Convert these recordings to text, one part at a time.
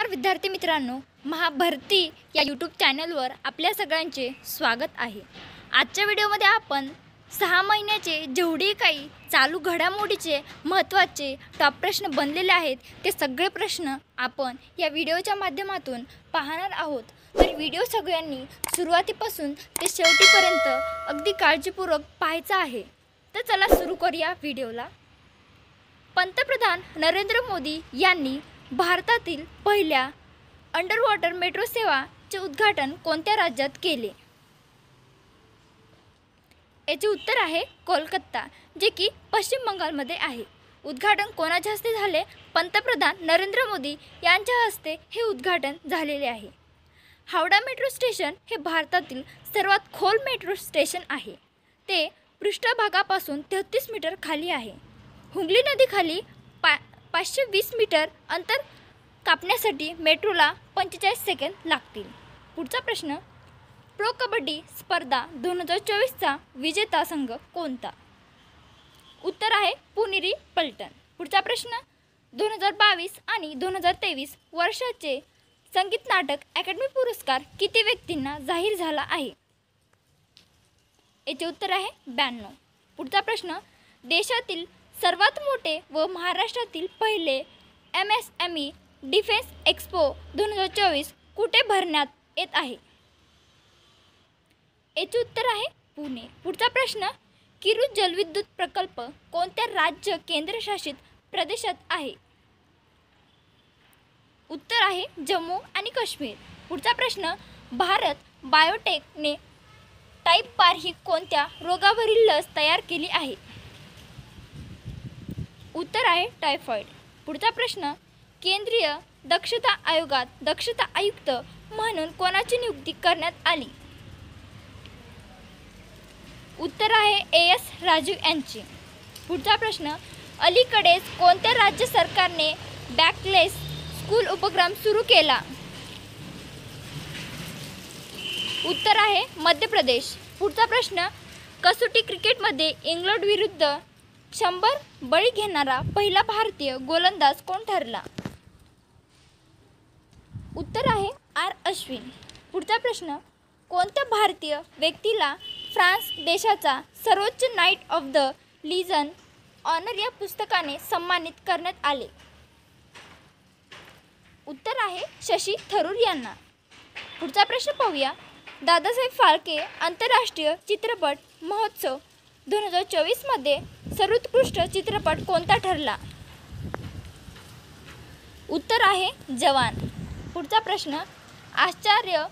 नमस्कार विद्यार्थी मित्रांनो, महाभरती या यूट्यूब चॅनलवर आपल्या सगळ्यांचे स्वागत आहे। आजच्या व्हिडिओमध्ये आपण 6 महिन्याचे जेवढे काही चालू घडामोडीचे महत्त्वाचे टॉप प्रश्न बनलेले आहेत ते सगळे प्रश्न आपण या व्हिडिओच्या माध्यमातून पाहणार आहोत। तर व्हिडिओ सगळ्यांनी सुरुवातीपासून ते शेवटीपर्यंत अगदी काळजीपूर्वक पाहायचा आहे। तर चला सुरू करूया व्हिडिओला। पंतप्रधान नरेंद्र मोदी यांनी भारतातील पहिल्या अंडर वॉटर मेट्रो सेवाचे उद्घाटन कोणत्या राज्यात केले? याचे उत्तर आहे कोलकाता, जे की पश्चिम बंगालमध्ये आहे। उद्घाटन कोणाच्या हस्ते झाले? पंतप्रधान नरेंद्र मोदी यांच्या हस्ते हे उद्घाटन झालेले आहे। हावडा मेट्रो स्टेशन हे भारतातील सर्वात खोल मेट्रो स्टेशन आहे। ते पृष्ठभागापासून 33 मीटर खाली आहे। हुगली नदीखाली 520 मीटर अंतर कापण्यासाठी मेट्रोला 45 सेकंद लागतील। पुढचा प्रश्न, प्रो कबड्डी स्पर्धा 2024चा विजेता संघ कोणता? उत्तर आहे पुणेरी पलटण। पुढचा प्रश्न, 2022 आणि 2023 वर्षाचे संगीत नाटक अकादमी पुरस्कार किती व्यक्तींना जाहीर झाला आहे? याचे उत्तर आहे 92। पुढचा प्रश्न, देशातील सर्वात मोठे व महाराष्ट्रातील पहिले MSME डिफेन्स एक्स्पो 2024 कुठे भरण्यात येत आहे? याचे उत्तर आहे पुणे। पुढचा प्रश्न, किरू जलविद्युत प्रकल्प कोणत्या राज्य केंद्रशासित प्रदेशात आहे? उत्तर आहे जम्मू आणि काश्मीर। पुढचा प्रश्न, भारत बायोटेकने टाइप 12 ही कोणत्या रोगावरील लस तयार केली आहे? उत्तर आहे टायफॉइड। पुढचा प्रश्न, केंद्रीय दक्षता आयोगात दक्षता आयुक्त म्हणून कोणाची नियुक्ती करण्यात आली? उत्तर आहे AS राजू यांची। पुढचा प्रश्न, अलीकडेच कोणत्या राज्य सरकारने बॅकलेस स्कूल उपक्रम सुरू केला? उत्तर आहे मध्य प्रदेश। पुढचा प्रश्न, कसोटी क्रिकेटमध्ये इंग्लंड विरुद्ध 100 बळी घेणारा पहिला भारतीय गोलंदाज कोण ठरला? उत्तर आहे R अश्विन। पुढचा प्रश्न, कोणत्या भारतीय व्यक्तीला फ्रान्स देशाचा सर्वोच्च Knight of the Legion Honour या पुस्तकाने सन्मानित करण्यात आले? उत्तर आहे शशी थरूर यांना। पुढचा प्रश्न पाहूया, दादासाहेब फाळके आंतरराष्ट्रीय चित्रपट महोत्सव 2024 मध्ये सर्वोत्कृष्ट चित्रपट कोणता ठरला? उत्तर आहे जवान। पुढचा प्रश्न, आचार्य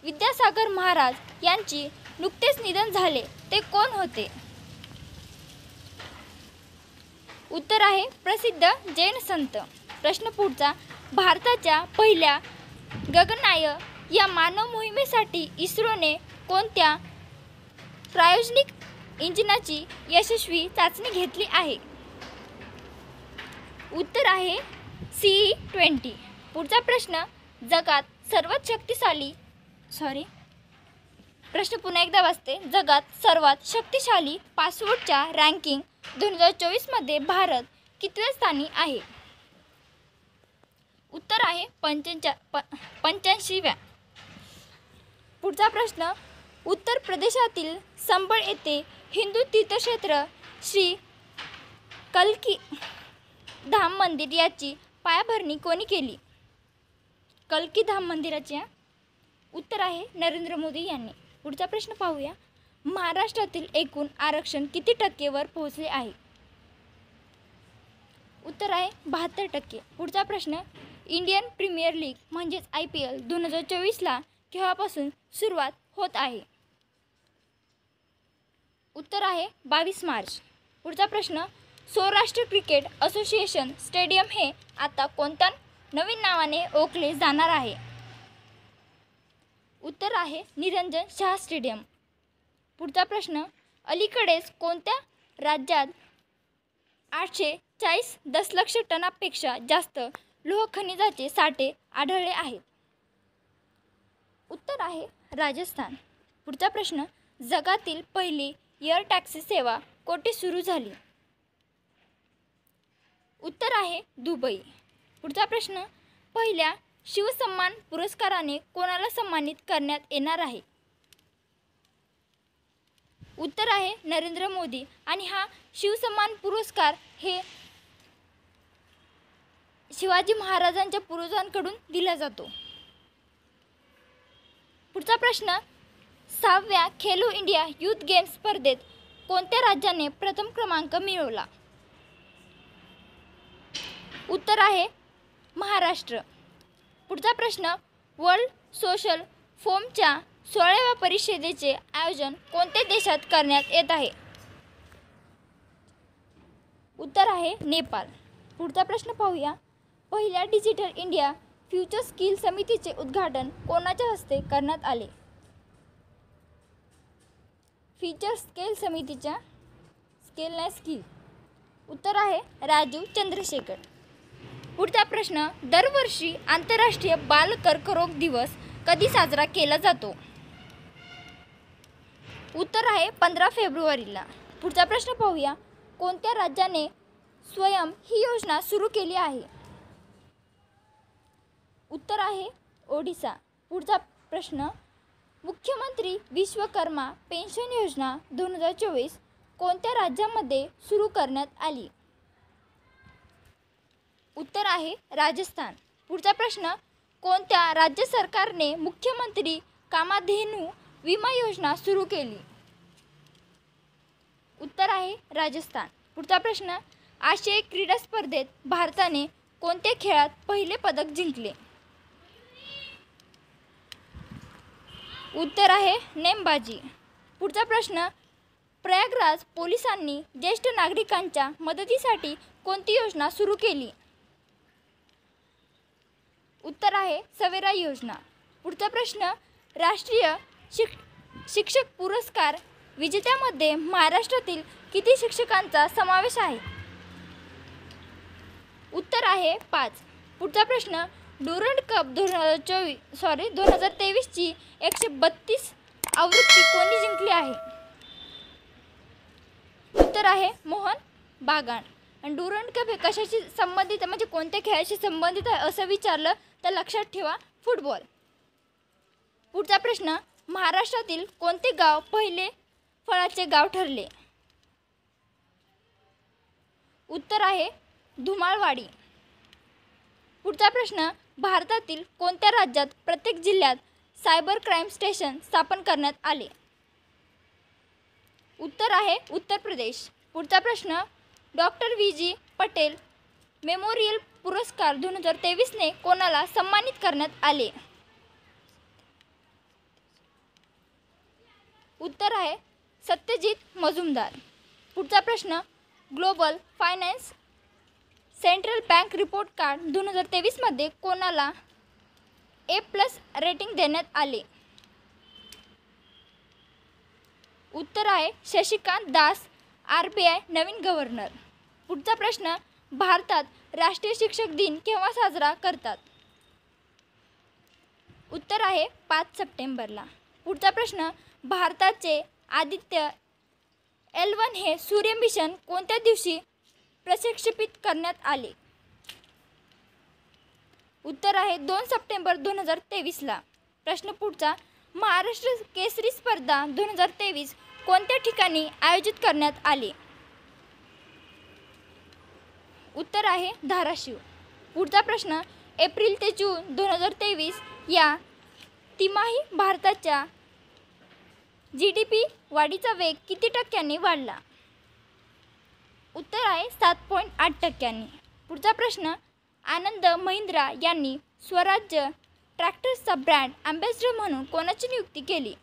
विद्यासागर महाराज यांची नुकतेच निधन झाले ते कोण होते? उत्तर आहे प्रसिद्ध जैन संत। प्रश्न पुढचा, भारताच्या पहिल्या गगनयान या मानव मोहिमेसाठी इस्रोने कोणत्या क्रायोजेनिक इंजिनाची यशस्वी चाचणी घेतली आहे? उत्तर आहे CE-20। पुढचा प्रश्न, जगात सर्वात शक्तिशाली पासपोर्टच्या रँकिंग 2024 मध्ये भारत कितव्या स्थानी आहे? उत्तर आहे 85व्या। पुढचा प्रश्न, उत्तर प्रदेशातील संबळ येथे हिंदू तीर्थक्षेत्र श्री कल्की धाम मंदिर याची पायाभरणी कोणी केली? कल्की धाम मंदिराचे उत्तर आहे नरेंद्र मोदी यांनी। पुढचा प्रश्न पाहूया, महाराष्ट्रातील एकूण आरक्षण किती टक्केवर पोहोचले आहे? उत्तर आहे 72%। पुढचा प्रश्न, इंडियन प्रीमियर लीग म्हणजेच IPL 2024ला केव्हापासून सुरुवात होत आहे? उत्तर आहे 22 मार्च। पुढचा प्रश्न, सौराष्ट्र क्रिकेट असोसिएशन स्टेडियम हे आता कोणत्या नवीन नावाने ओळखले जाणार आहे? उत्तर आहे निरंजन शाह स्टेडियम। पुढचा प्रश्न, अलीकडेच कोणत्या राज्यात 840 दशलक्ष टनापेक्षा जास्त लोह खनिजाचे साठे आढळले आहेत? उत्तर आहे राजस्थान। पुढचा प्रश्न, जगातील पहिली एअर टॅक्सी सेवा कोठे सुरू झाली? उत्तर आहे दुबई। पुढचा प्रश्न, पहिल्या शिवसन्मान पुरस्काराने कोणाला सन्मानित करण्यात येणार आहे? उत्तर आहे नरेंद्र मोदी. आणि हा शिवसन्मान पुरस्कार हे शिवाजी महाराजांच्या पूर्वजांकडून दिला जातो. पुढचा प्रश्न, 6व्या खेलो इंडिया यूथ गेम्स स्पर्धेत कोणत्या राज्याने प्रथम क्रमांक मिळवला? उत्तर आहे महाराष्ट्र. पुढचा प्रश्न, वर्ल्ड सोशल फोरमच्या 16व्या परिषदेचे आयोजन कोणत्या देशात करण्यात येत आहे? उत्तर आहे नेपाळ. पुढचा प्रश्न पाहूया. पहिल्या डिजिटल इंडिया फ्युचर स्किल समितीचे उद्घाटन कोणाच्या हस्ते करण्यात आले? फ्युचर स्किल समितीच्या स्किल. उत्तर आहे राजीव चंद्रशेखर. पुढचा प्रश्न, दरवर्षी आंतरराष्ट्रीय बाल कर्करोग दिवस कधी साजरा केला जातो? उत्तर आहे 15 फेब्रुवारीला. पुढचा प्रश्न पाहूया. कोणत्या राज्याने स्वयं ही योजना सुरू केली आहे? उत्तर आहे ओडिसा. पुढचा प्रश्न, मुख्यमंत्री विश्वकर्मा पेन्शन योजना 2024 कोणत्या राज्यामध्ये सुरू करण्यात आली? उत्तर आहे राजस्थान. पुढचा प्रश्न, कोणत्या राज्य सरकारने मुख्यमंत्री कामधेनू विमा योजना सुरू केली? उत्तर आहे राजस्थान. पुढचा प्रश्न, आशियाई क्रीडा स्पर्धेत भारताने कोणत्या खेळात पहिले पदक जिंकले? उत्तर आहे नेमबाजी. पुढचा प्रश्न, प्रयागराज पोलिसांनी ज्येष्ठ नागरिकांच्या मदतीसाठी कोणती योजना सुरू केली? उत्तर आहे सवेरा योजना. पुढचा प्रश्न, राष्ट्रीय शिक्षक पुरस्कार विजेत्यामध्ये महाराष्ट्रातील किती शिक्षकांचा समावेश आहे? उत्तर आहे 5. पुढचा प्रश्न, ड्युरंड कप 2023 ची 132 आवृत्ती कोणी जिंकली आहे? उत्तर आहे मोहन बागान. आणि ड्युरंड कप हे कशाशी संबंधित म्हणजे कोणत्या खेळाशी संबंधित आहे असं विचारलं तर लक्षात ठेवा फुटबॉल. पुढचा प्रश्न, महाराष्ट्रातील कोणते गाव पहिले फळाचे गाव ठरले? उत्तर आहे धुमाळवाडी. पुढचा प्रश्न, भारतातील कोणत्या राज्यात प्रत्येक जिल्ह्यात सायबर क्राईम स्टेशन स्थापन करण्यात आले? उत्तर आहे उत्तर प्रदेश. पुढचा प्रश्न, डॉक्टर VG पटेल मेमोरियल पुरस्कार 2023 ने कोणाला सन्मानित करण्यात आले? उत्तर आहे सत्यजित मजुमदार. पुढचा प्रश्न, global finance central bank report card 2023 मध्ये कोणाला A+ रेटिंग देण्यात आले? उत्तर आहे शशिकांत दास, RBI नवीन गव्हर्नर. पुढचा प्रश्न, भारतात राष्ट्रीय शिक्षक दिन केव्हा साजरा करतात? उत्तर आहे 5 सप्टेंबरला. पुढचा प्रश्न, भारताचे आदित्य L1 हे सूर्य मिशन कोणत्या दिवशी प्रक्षेपित करण्यात आले? उत्तर आहे 2 सप्टेंबर 2023ला. प्रश्न पुढचा, महाराष्ट्र केसरी स्पर्धा 2023 कोणत्या ठिकाणी आयोजित करण्यात आले? उत्तर आहे धाराशिव. पुढचा प्रश्न, एप्रिल ते जून 2023 या तिमाही भारताच्या GDP वाढीचा वेग किती टक्क्यांनी वाढला? उत्तर आहे 7.8%. पुढचा प्रश्न, आनंद महिंद्रा यांनी स्वराज्य ट्रॅक्टर्सचा ब्रँड अँबॅसेडर म्हणून कोणाची नियुक्ती केली?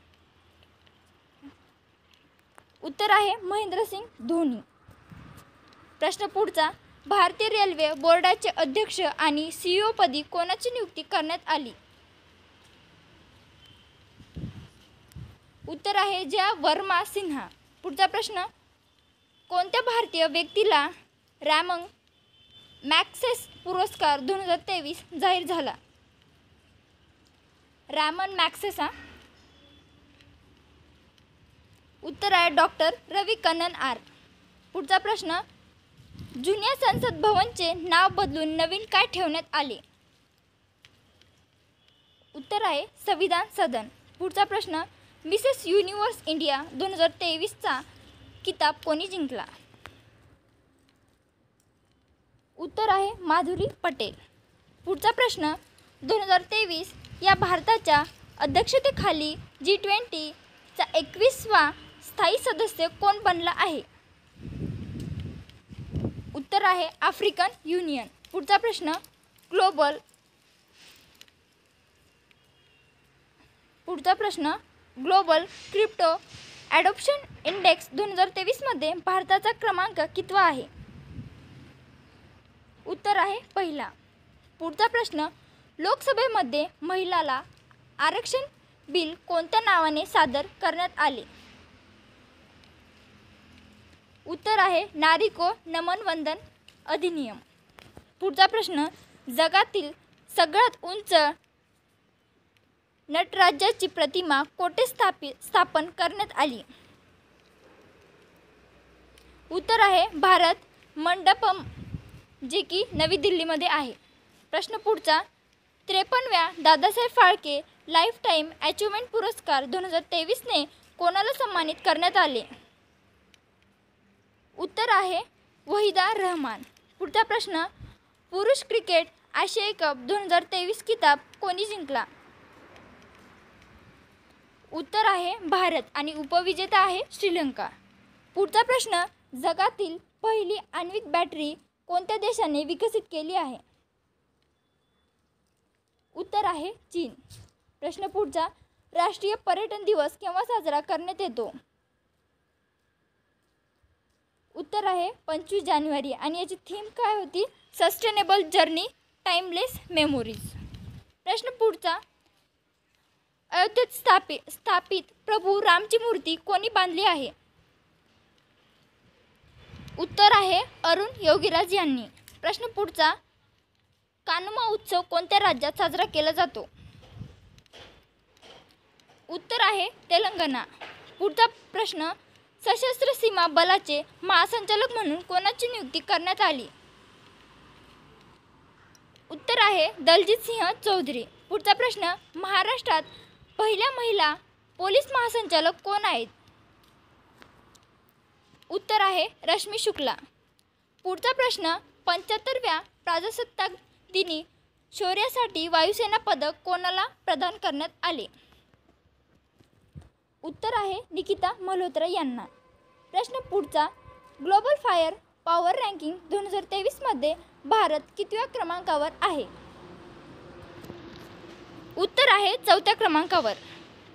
उत्तर आहे महेंद्रसिंग धोनी. प्रश्न पुढचा, भारतीय रेल्वे बोर्डाचे अध्यक्ष आणि CEO पदी कोणाची नियुक्ती करण्यात आली? उत्तर आहे जया वर्मा सिन्हा. पुढचा प्रश्न, कोणत्या भारतीय व्यक्तीला रॅमन मॅग्सेसे पुरस्कार 2023 जाहीर झाला? Ramon Magsaysay. उत्तर आहे डॉक्टर रवी कन्नन आर. पुढचा प्रश्न, जुन्या संसद भवनचे नाव बदलून नवीन काय ठेवण्यात आले? उत्तर आहे संविधान सदन. पुढचा प्रश्न, मिसेस युनिव्हर्स इंडिया 2023चा किताब कोणी जिंकला? उत्तर आहे माधुरी पटेल. पुढचा प्रश्न, 2023 या भारताच्या अध्यक्षतेखाली G20चा 21वा स्थायी सदस्य कोण बनला आहे? उत्तर आहे आफ्रिकन युनियन. पुढचा प्रश्न, ग्लोबल क्रिप्टो ॲडॉप्शन इंडेक्स 2023मध्ये भारताचा क्रमांक कितवा आहे? उत्तर आहे पहिला. पुढचा प्रश्न, लोकसभेमध्ये महिलाला आरक्षण बिल कोणत्या नावाने सादर करण्यात आले? उत्तर आहे नारी को नमन वंदन अधिनियम. पुढचा प्रश्न, जगातील सगळ्यात उंच नटराजाची प्रतिमा कोठे स्थापन करण्यात आली? उत्तर आहे भारत मंडपम, जे की नवी दिल्लीमध्ये आहे. प्रश्न पुढचा, 53व्या दादासाहेब फाळके लाईफटाईम अचिव्हमेंट पुरस्कार 2023ने कोणाला सन्मानित करण्यात आले? उत्तर आहे वहिदा रहमान. पुढचा प्रश्न, पुरुष क्रिकेट आशियाई कप 2023 किताब कोणी जिंकला? उत्तर आहे भारत आणि उपविजेता आहे श्रीलंका. पुढचा प्रश्न, जगातील पहिली आण्विक बॅटरी कोणत्या देशाने विकसित केली आहे? उत्तर आहे चीन. प्रश्न पुढचा, राष्ट्रीय पर्यटन दिवस केव्हा साजरा करण्यात येतो? उत्तर आहे 25 जानेवारी आणि याची थीम काय होती? Sustainable journey, timeless memories. प्रश्न पुढचा, अयोध्येत स्थापित प्रभू रामची मूर्ती कोणी बांधली आहे? उत्तर आहे अरुण योगीराज यांनी. प्रश्न पुढचा, कानुमा उत्सव कोणत्या राज्यात साजरा केला जातो? उत्तर आहे तेलंगणा. पुढचा प्रश्न, सशस्त्र सीमा बलाचे महासंचालक म्हणून कोणाची नियुक्ती करण्यात आली? उत्तर आहे दलजीत सिंह चौधरी. पुढचा प्रश्न, महाराष्ट्रात पहिल्या महिला पोलीस महासंचालक कोण आहेत? उत्तर आहे रश्मी शुक्ला. पुढचा प्रश्न, 75व्या प्रजासत्ताक दिनी शौर्यासाठी वायुसेना पदक कोणाला प्रदान करण्यात आले? उत्तर आहे निकिता मल्होत्रा यांना. प्रश्न पुढचा, ग्लोबल फायर पॉवर रँकिंग 2023मध्ये भारत कितव्या क्रमांकावर आहे? उत्तर आहे 4थ्या क्रमांकावर.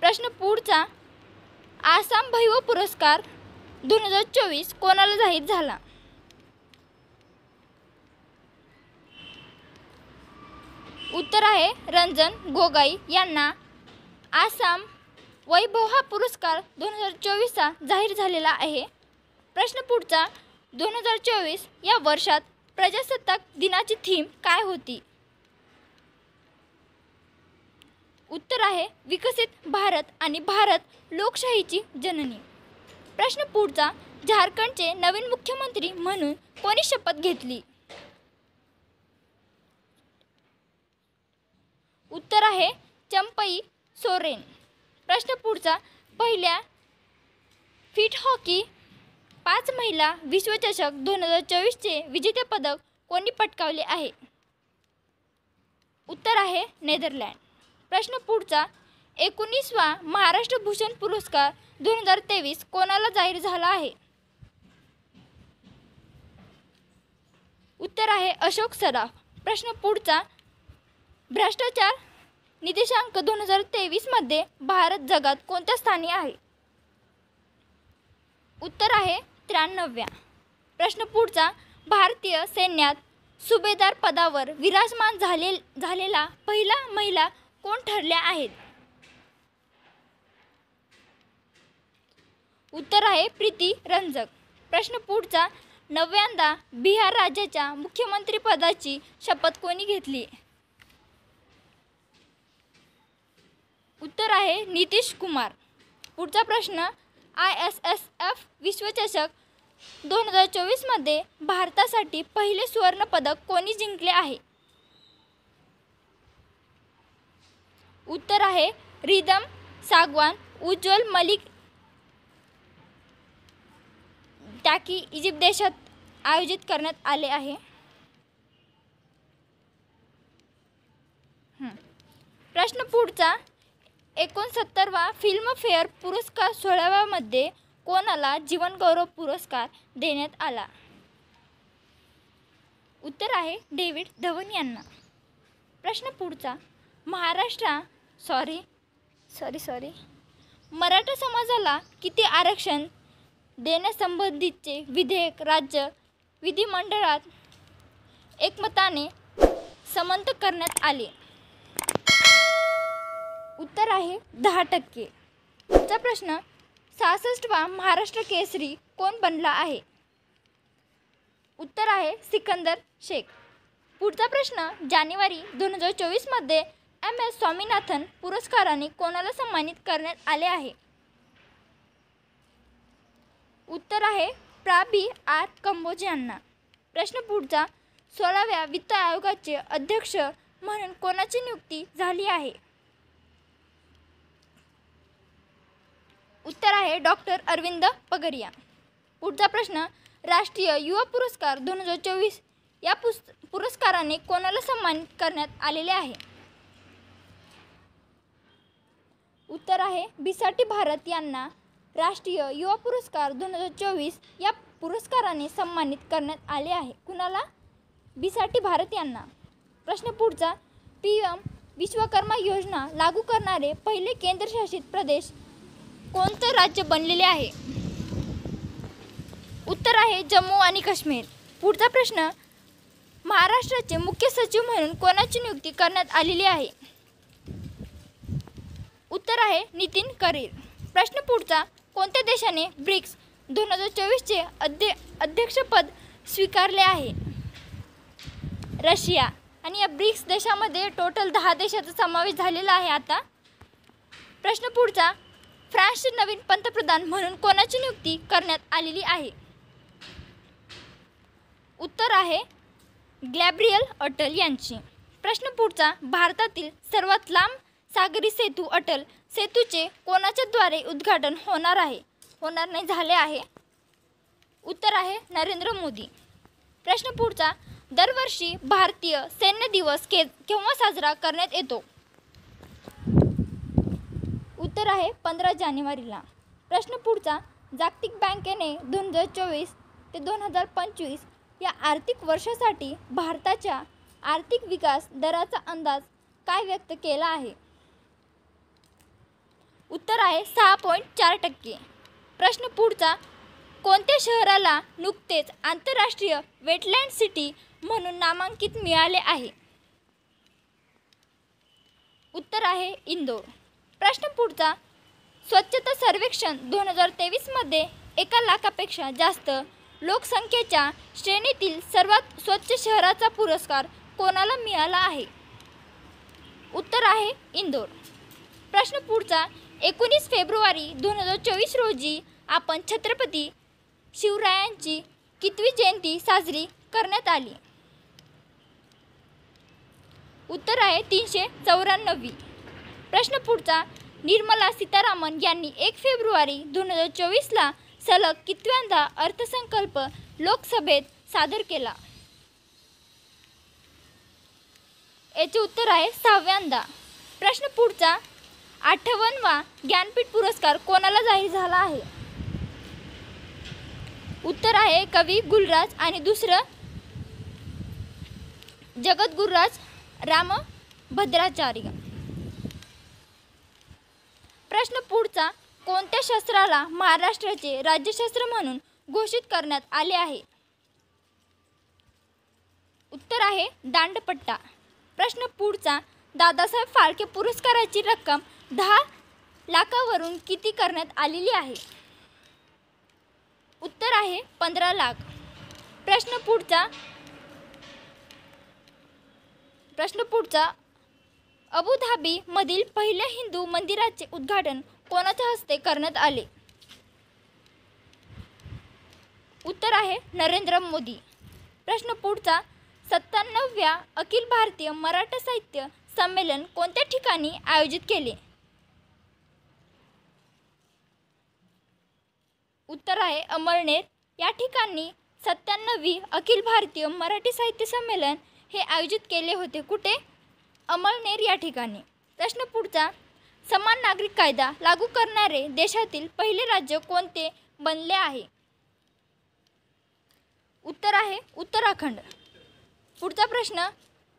प्रश्न पुढचा, आसाम भैरव पुरस्कार 2024 कोणाला जाहीर झाला? उत्तर आहे रंजन गोगोई यांना आसाम वैभव हा पुरस्कार 2024चा जाहीर झालेला आहे. प्रश्न पुढचा, 2024 या वर्षात प्रजासत्ताक दिनाची थीम काय होती? उत्तर आहे विकसित भारत आणि भारत लोकशाहीची जननी. प्रश्न पुढचा, झारखंडचे नवीन मुख्यमंत्री म्हणून कोणी शपथ घेतली? उत्तर आहे चंपई सोरेन. प्रश्न पुढचा, पहिल्या फीट हॉकी 5 महिला विश्वचषक 2024चे विजेतेपदक कोणी पटकावले आहे? उत्तर आहे नेदरलँड. प्रश्न पुढचा, 19वा महाराष्ट्र भूषण पुरस्कार 2023 कोणाला जाहीर झाला आहे? उत्तर आहे अशोक सराफ. प्रश्न पुढचा, भ्रष्टाचार निर्देशांक 2023मध्ये भारत जगात कोणत्या स्थानी आहे? उत्तर आहे 93व्या. प्रश्न पुढचा, भारतीय सैन्यात सुभेदार पदावर विराजमान झालेला पहिला महिला कोण ठरल्या आहेत? उत्तर आहे प्रीती रंजक. प्रश्न पुढचा, 9व्यांदा बिहार राज्याच्या मुख्यमंत्रीपदाची शपथ कोणी घेतली? उत्तर आहे नितीश कुमार. पुढचा प्रश्न, ISSF विश्वचषक 2024मध्ये भारतासाठी पहिले सुवर्ण पदक कोणी जिंकले आहे? उत्तर आहे रिदम सागवान उज्ज्वल मलिक टाकी इजिप्त देशात आयोजित करण्यात आले आहे। प्रश्न पुढचा 69वा फिल्मफेअर पुरस्कार सोहळ्यामध्ये कोणाला जीवनगौरव पुरस्कार देण्यात आला? उत्तर आहे डेव्हिड धवन यांना। प्रश्न पुढचा मराठा समाजाला किती आरक्षण देण्यासंबंधीचे विधेयक राज्य विधिमंडळात एकमताने संमत करण्यात आले? उत्तर आहे 10%। पुढचा प्रश्न 66वा महाराष्ट्र केसरी कोण बनला आहे? उत्तर आहे सिकंदर शेख। पुढचा प्रश्न जानेवारी 2024 मध्ये MS स्वामीनाथन पुरस्काराने कोणाला सन्मानित करण्यात आले आहे? उत्तर आहे प्रा.बी.आर. कंबोज यांना। प्रश्न पुढचा 16व्या वित्त आयोगाचे अध्यक्ष म्हणून कोणाची नियुक्ती झाली आहे? उत्तर आहे डॉक्टर अरविंद पगरिया। पुढचा प्रश्न राष्ट्रीय युवा पुरस्कार 2024 या पुरस्काराने कोणाला सन्मानित करण्यात आलेले आहे? उत्तर आहे बिसाटी भारत यांना राष्ट्रीय युवा पुरस्कार 2024 या पुरस्काराने सन्मानित करण्यात आले आहे। कुणाला? बिसाटी भारत यांना। प्रश्न पुढचा PM विश्वकर्मा योजना लागू करणारे पहिले केंद्रशासित प्रदेश कोणते राज्य बनलेले आहे? उत्तर आहे जम्मू आणि काश्मीर। पुढचा प्रश्न महाराष्ट्राचे मुख्य सचिव म्हणून कोणाची नियुक्ती करण्यात आलेली आहे? उत्तर आहे नितीन करेर। प्रश्न पुढचा कोणत्या देशाने ब्रिक्स 2024 चे अध्यक्षपद स्वीकारले आहे? रशिया। आणि या ब्रिक्स देशामध्ये टोटल 10 देशांचा समावेश झालेला आहे आता। प्रश्न पुढचा फ्रान्सचे नवीन पंतप्रधान म्हणून कोणाची नियुक्ती करण्यात आलेली आहे? उत्तर आहे गॅब्रियल अटल यांची। प्रश्न पुढचा भारतातील सर्वात लांब सागरी सेतू अटल सेतूचे कोणाच्या द्वारे उद्घाटन होणार नाही झाले आहे? उत्तर आहे नरेंद्र मोदी। प्रश्न पुढचा दरवर्षी भारतीय सैन्य दिवस केव्हा साजरा करण्यात येतो? उत्तर आहे 15 जानेवारीला। प्रश्न पुढचा जागतिक बँकेने 2024 ते 2025 या आर्थिक वर्षासाठी भारताच्या आर्थिक विकास दराचा अंदाज काय व्यक्त केला आहे? उत्तर आहे 6.4%। प्रश्न पुढचा कोणत्या शहराला नुकतेच आंतरराष्ट्रीय वेटलँड सिटी म्हणून नामांकित मिळाले आहे? उत्तर आहे इंदोर। प्रश्न पुढचा स्वच्छता सर्वेक्षण 2023 मध्ये 1 लाखापेक्षा जास्त लोकसंख्येच्या श्रेणीतील सर्वात स्वच्छ शहराचा पुरस्कार कोणाला मिळाला आहे? उत्तर आहे इंदोर। प्रश्न पुढचा 19 फेब्रुवारी 2024 रोजी आपण छत्रपती शिवरायांची कितवी जयंती साजरी करण्यात आली? उत्तर आहे 394वी। प्रश्न पुढचा निर्मला सीतारामन यांनी 1 फेब्रुवारी 2024 ला सलग कितव्यांदा अर्थसंकल्प लोकसभेत सादर केला? याचे उत्तर आहे 6व्यांदा। प्रश्न पुढचा 58वा ज्ञानपीठ पुरस्कार कोणाला जाहीर झाला आहे? उत्तर आहे कवी गुलराज आणि दुसरं जगद्गुरुराज रामभद्राचार्य। प्रश्न पुढचा कोणत्या शस्त्राला महाराष्ट्राचे राज्यशस्त्र म्हणून घोषित करण्यात आले आहे? उत्तर आहे दांडपट्टा। प्रश्न पुढचा दादासाहेब फाळके पुरस्काराची रक्कम 10 लाखावरून किती करण्यात आलेली आहे? उत्तर आहे 15 लाख। प्रश्न पुढचा अबुधाबी मधील पहिल्या हिंदू मंदिराचे उद्घाटन कोणाच्या हस्ते करण्यात आले? उत्तर आहे नरेंद्र मोदी। प्रश्न पुढचा 97व्या अखिल भारतीय मराठा साहित्य संमेलन कोणत्या ठिकाणी आयोजित केले? उत्तर आहे अमळनेर या ठिकाणी 97वी अखिल भारतीय मराठी साहित्य संमेलन हे आयोजित केले होते. कुठे? अमळनेर या ठिकाणी. प्रश्न पुढचा, समान नागरिक कायदा लागू करणारे देशातील पहिले राज्य कोणते बनले आहे? उत्तर आहे उत्तराखंड. पुढचा प्रश्न,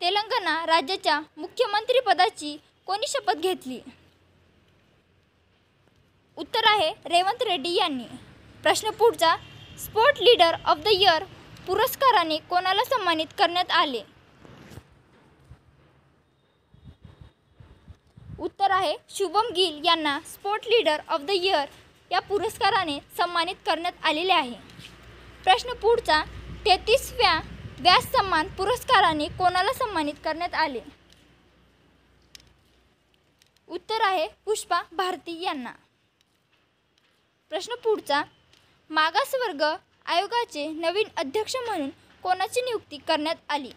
तेलंगणा राज्याच्या मुख्यमंत्रीपदाची कोणी शपथ घेतली? उत्तर आहे रेवंत रेड्डी यांनी. प्रश्न पुढचा, sport leader of the year पुरस्काराने कोणाला सन्मानित करण्यात आले? उत्तर आहे शुभम गिल यांना sport leader of the year या पुरस्काराने सन्मानित करण्यात आलेले आहे. प्रश्न पुढचा, 33व्या व्यास सन्मान पुरस्काराने कोणाला सन्मानित करण्यात आले? उत्तर आहे पुष्पा भारती यांना. प्रश्न पुढचा, मागासवर्ग आयोगाचे नवीन अध्यक्ष म्हणून कोणाची नियुक्ती करण्यात आली?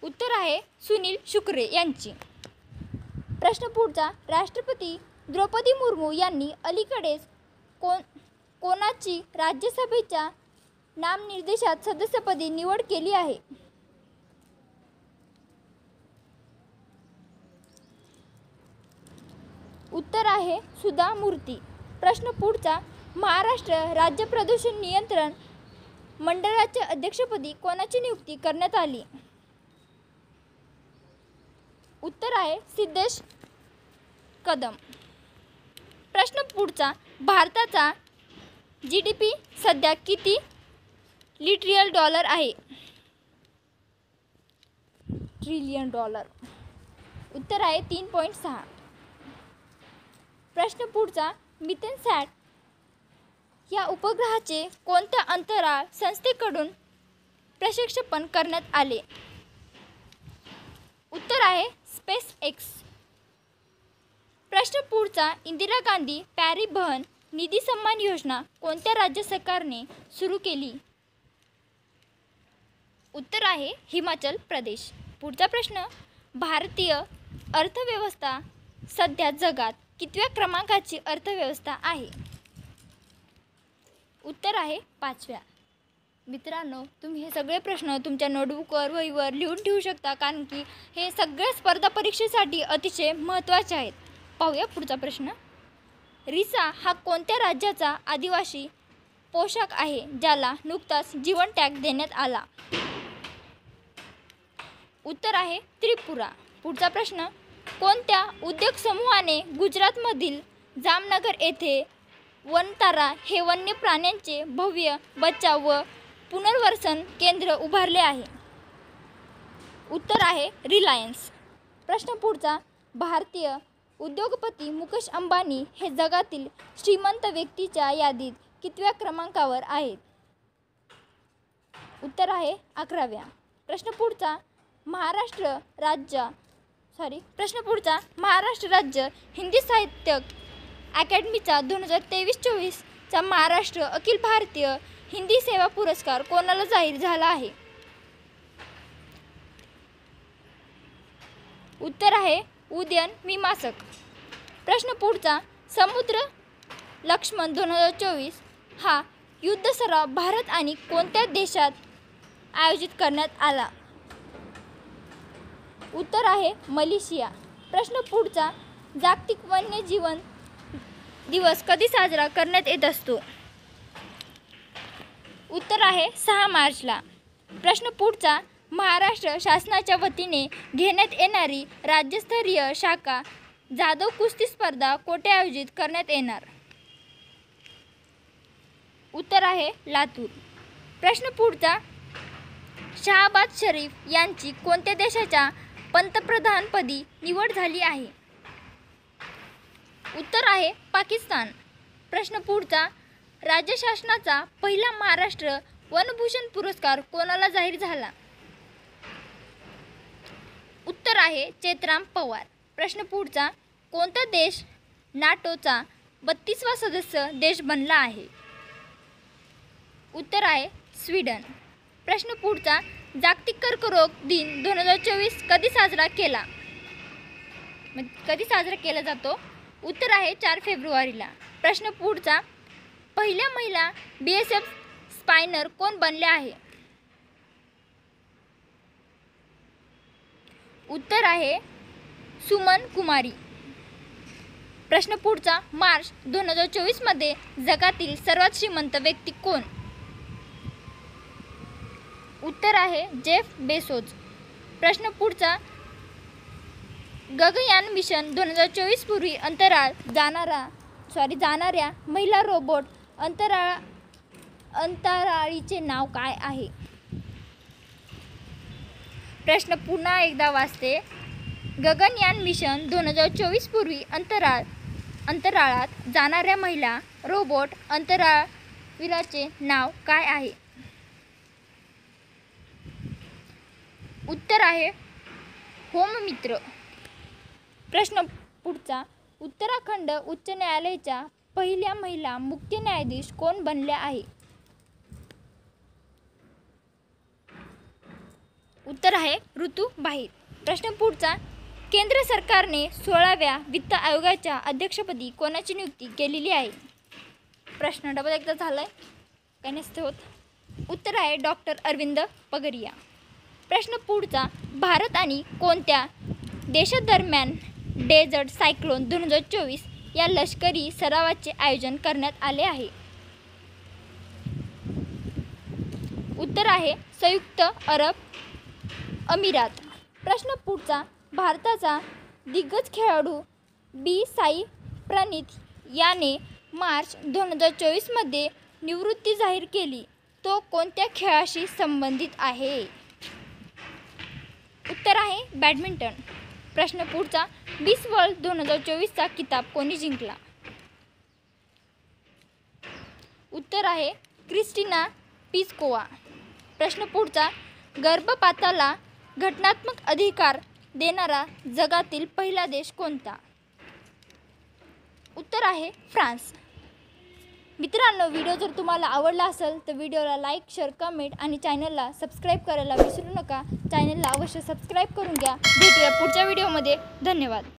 उत्तर आहे सुनील शुक्रे यांची. प्रश्न पुढचा, राष्ट्रपती द्रौपदी मुर्मू यांनी अलीकडेच कोणाची राज्यसभेच्या नामनिर्देशित सदस्यपदी निवड केली आहे? उत्तर आहे सुधा मूर्ती. प्रश्न पुढचा, महाराष्ट्र राज्य प्रदूषण नियंत्रण मंडळाच्या अध्यक्षपदी कोणाची नियुक्ती करण्यात आली? उत्तर आहे सिद्धेश कदम. प्रश्न पुढचा, भारताचा GDP सध्या किती ट्रिलियन डॉलर आहे? Trillion dollar. उत्तर आहे 3.6. प्रश्न पुढचा, मिथेनसॅट या उपग्रहाचे कोणत्या अंतराळ संस्थेकडून प्रक्षेपण करण्यात आले? उत्तर आहे स्पेस एक्स. प्रश्न पुढचा, इंदिरा गांधी परिवहन निधी सन्मान योजना कोणत्या राज्य सरकारने सुरू केली? उत्तर आहे हिमाचल प्रदेश. पुढचा प्रश्न, भारतीय अर्थव्यवस्था सध्या जगात कितव्या क्रमांकाची अर्थव्यवस्था आहे? उत्तर आहे 5व्या. मित्रांनो, तुम्ही हे सगळे प्रश्न तुमच्या नोटबुकवर वहीवर लिहून ठेवू शकता, कारण की हे सगळ्या स्पर्धा परीक्षेसाठी अतिशय महत्त्वाचे आहेत. पाहूया पुढचा प्रश्न, रिसा हा कोणत्या राज्याचा आदिवासी पोशाख आहे ज्याला नुकताच जीवन टॅग देण्यात आला? उत्तर आहे त्रिपुरा. पुढचा प्रश्न, कोणत्या उद्योग समूहाने गुजरातमधील जामनगर येथे वनतारा हे वन्य प्राण्यांचे भव्य बचाव व पुनर्वसन केंद्र उभारले आहे? उत्तर आहे रिलायन्स. प्रश्न पुढचा, भारतीय उद्योगपती मुकेश अंबानी हे जगातील श्रीमंत व्यक्तीच्या यादीत कितव्या क्रमांकावर आहेत? उत्तर आहे 11व्या. प्रश्न पुढचा, महाराष्ट्र राज्य हिंदी साहित्य अकॅडमीचा 2023-24चा महाराष्ट्र अखिल भारतीय हिंदी सेवा पुरस्कार कोणाला जाहीर झाला आहे? उत्तर आहे उदयन मीमांसक. प्रश्न पुढचा, समुद्र लक्ष्मण 2024 हा युद्ध सराव भारत आणि कोणत्या देशात आयोजित करण्यात आला? उत्तर आहे मलेशिया. प्रश्न पुढचा, जागतिक वन्यजीवन दिवस कधी साजरा करण्यात येत असतो? उत्तर आहे 6 मार्चला. प्रश्न पुढचा, महाराष्ट्र शासनाच्या वतीने घेण्यात येणारी राज्यस्तरीय शाखा जादव कुस्ती स्पर्धा कोठे आयोजित करण्यात येणार? उत्तर आहे लातूर. प्रश्न पुढचा, शहाबाज शरीफ यांची कोणत्या देशाच्या पंतप्रधानपदी निवड झाली आहे? उत्तर आहे पाकिस्तान. प्रश्न पुढचा, राज्य शासनाचा पहिला महाराष्ट्र वनभूषण पुरस्कार कोणाला जाहीर झाला? उत्तर आहे चेतराम पवार. प्रश्न पुढचा, कोणता देश नाटोचा 32वा सदस्य देश बनला आहे? उत्तर आहे स्वीडन. प्रश्न पुढचा, जागतिक कर्करोग दिन 2024 कधी साजरा केला? कधी साजरा केला जातो? उत्तर आहे 4 फेब्रुवारीला. प्रश्न पुढचा, पहिल्या महिला BSF स्पायनर कोण बनल्या आहे? उत्तर आहे सुमन कुमारी. प्रश्न पुढचा, मार्च 2024 मध्ये जगातील सर्वात श्रीमंत व्यक्ती कोण? उत्तर आहे जेफ बेझोस. प्रश्न पुढचा, गगनयान मिशन 2024 पूर्वी जाणाऱ्या महिला रोबोट अंतराळीचे नाव काय आहे? प्रश्न पुन्हा एकदा वाचते. गगनयान मिशन 2024 पूर्वी अंतराळात जाणाऱ्या महिला रोबोट अंतराळवीराचे नाव काय आहे? उत्तर आहे होममित्र. प्रश्न पुढचा, उत्तराखंड उच्च न्यायालयाच्या पहिल्या महिला मुख्य न्यायाधीश कोण बनल्या आहे? उत्तर आहे ऋतू बाहिर. प्रश्न पुढचा, केंद्र सरकारने 16व्या वित्त आयोगाच्या अध्यक्षपदी कोणाची नियुक्ती केलेली आहे? प्रश्न डबल एकदा झालाय, काही नसते होत. उत्तर आहे डॉक्टर अरविंद पगरिया. प्रश्न पुढचा, भारत आणि कोणत्या देशादरम्यान डेझर्ट सायक्लोन 2024 या लष्करी सरावाचे आयोजन करण्यात आले आहे? उत्तर आहे संयुक्त अरब अमिरात. प्रश्न पुढचा, भारताचा दिग्गज खेळाडू साई प्रणीत याने मार्च 2024 मध्ये निवृत्ती जाहीर केली. तो कोणत्या खेळाशी संबंधित आहे? उत्तर आहे बॅडमिंटन. प्रश्न पुढचा, मिस वर्ल्ड 2024 किताब कोणी जिंकला? उत्तर आहे क्रिस्टिना पिस्कोवा. प्रश्न पुढचा, गर्भपाताला घटनात्मक अधिकार देणारा जगातील पहिला देश कोणता? उत्तर आहे फ्रान्स. मित्रांनो, व्हिडिओ जर तुम्हाला आवडला असेल तर व्हिडिओला लाईक, शेअर, कमेंट आणि चॅनलला सबस्क्राईब करायला विसरू नका. चॅनलला अवश्य सबस्क्राईब करून घ्या. भेटूया पुढच्या व्हिडिओमध्ये. धन्यवाद.